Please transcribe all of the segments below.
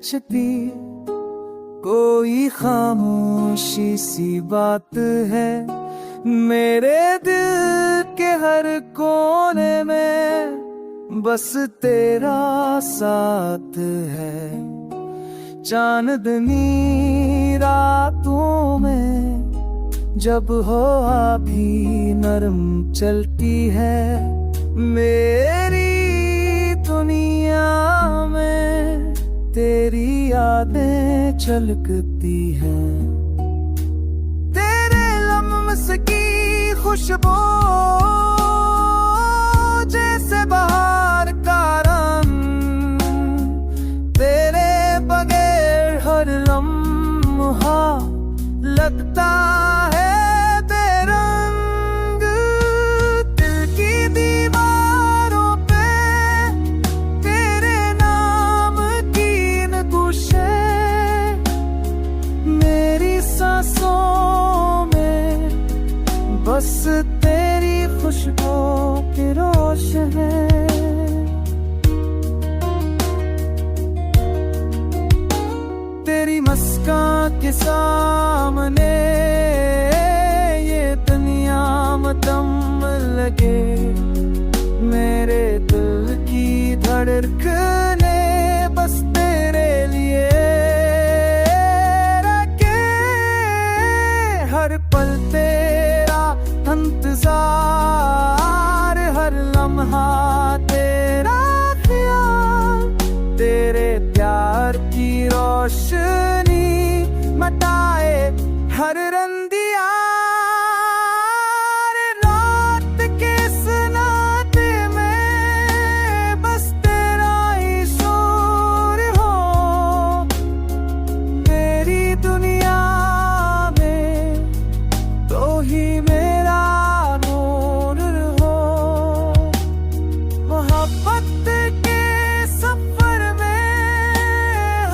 सोचती कोई खामोशी सी बात है मेरे दिल के हर कोने में, बस तेरा साथ है। चांदनी रातों में जब हवा भी नरम चलती है, मेरी दुनिया में तेरी यादें छलकती हैं। तेरे लम्स की खुशबू जैसे बाहर का रंग, तेरे बगैर हर लम्हा लगता है बेरंग। दिल की दीवारों पे तेरे नाम की नक्शे, मेरी सांसों में बस तेरी खुशबू की रोशन है। तेरी मुस्कान के सामने ये दुनिया मतम लगे, मेरे दिल की धड़कने बस तेरे लिए रखे। हर पल तेरा इंतजार, हर लम्हा तेरा ख्याल, तेरे प्यार की रोशनी मटाए हर रंदिया। रात के सन्नाटे में बस तेरा ही शोर हो, मेरी दुनिया में तो ही मेरा नूर हो। मोहब्बत के सफर में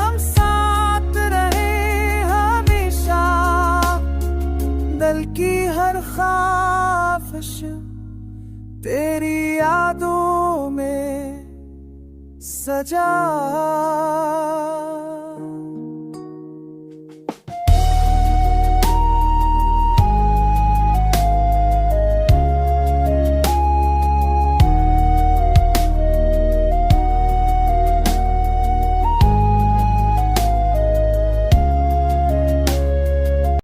हम साथ रहे हमेशा, दिल की हर ख्वाहिश तेरी यादों में सजा।